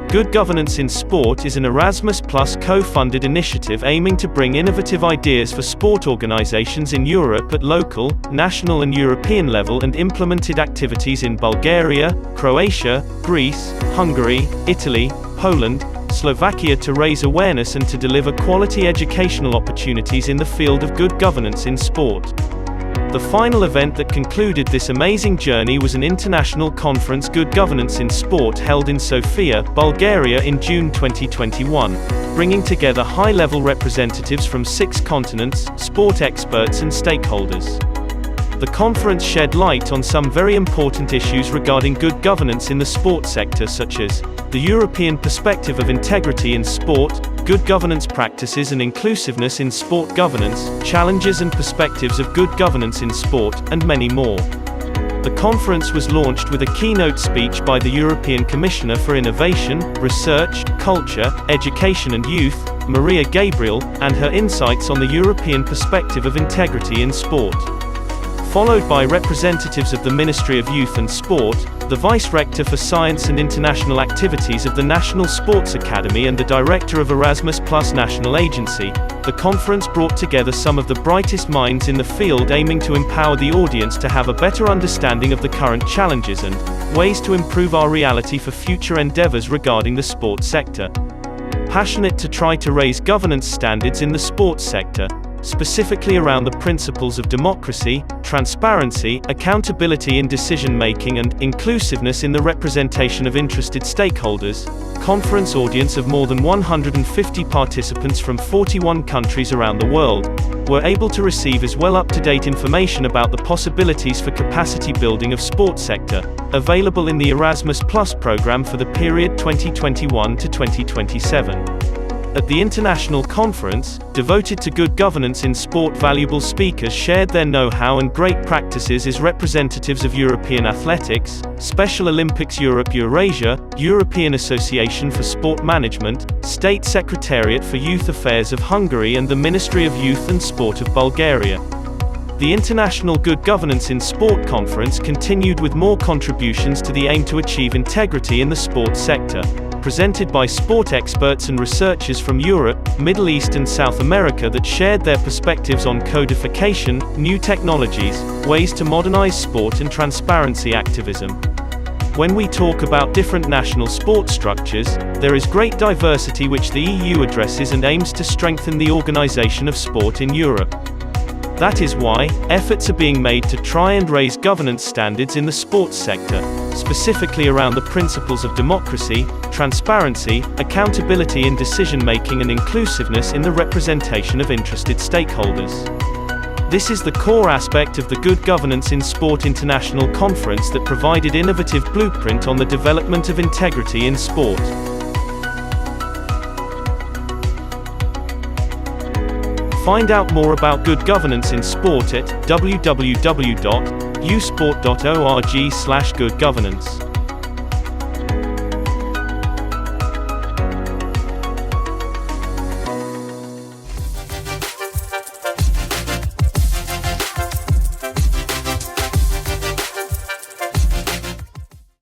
Good Governance in Sport is an Erasmus Plus co-funded initiative aiming to bring innovative ideas for sport organizations in Europe at local, national and European level and implemented activities in Bulgaria, Croatia, Greece, Hungary, Italy, Poland, Slovakia to raise awareness and to deliver quality educational opportunities in the field of good governance in sport. The final event that concluded this amazing journey was an international conference Good Governance in Sport held in Sofia, Bulgaria in June 2021, bringing together high-level representatives from 6 continents, sport experts and stakeholders. The conference shed light on some very important issues regarding good governance in the sport sector, such as the European perspective of integrity in sport, good governance practices and inclusiveness in sport governance, challenges and perspectives of good governance in sport, and many more. The conference was launched with a keynote speech by the European Commissioner for Innovation, Research, Culture, Education and Youth, Maria Gabriel, and her insights on the European perspective of integrity in sport. Followed by representatives of the Ministry of Youth and Sport, the Vice-Rector for Science and International Activities of the National Sports Academy and the Director of Erasmus Plus National Agency. The conference brought together some of the brightest minds in the field, aiming to empower the audience to have a better understanding of the current challenges and ways to improve our reality for future endeavors regarding the sports sector. Passionate to try to raise governance standards in the sports sector, specifically around the principles of democracy, transparency, accountability in decision-making and inclusiveness in the representation of interested stakeholders. Conference audience of more than 150 participants from 41 countries around the world were able to receive as well up-to-date information about the possibilities for capacity building of sports sector, available in the Erasmus Plus program for the period 2021 to 2027. At the international conference, devoted to good governance in sport, valuable speakers shared their know-how and great practices as representatives of European Athletics, Special Olympics Europe, Eurasia, European Association for Sport Management, State Secretariat for Youth Affairs of Hungary and the Ministry of Youth and Sport of Bulgaria. The International Good Governance in Sport Conference continued with more contributions to the aim to achieve integrity in the sports sector, presented by sport experts and researchers from Europe, Middle East and South America that shared their perspectives on codification, new technologies, ways to modernize sport and transparency activism. When we talk about different national sport structures, there is great diversity which the EU addresses and aims to strengthen the organization of sport in Europe. That is why efforts are being made to try and raise governance standards in the sports sector, specifically around the principles of democracy, transparency, accountability in decision-making and inclusiveness in the representation of interested stakeholders. This is the core aspect of the Good Governance in Sport International Conference that provided innovative blueprint on the development of integrity in sport. Find out more about good governance in sport at www.usport.org/goodgovernance.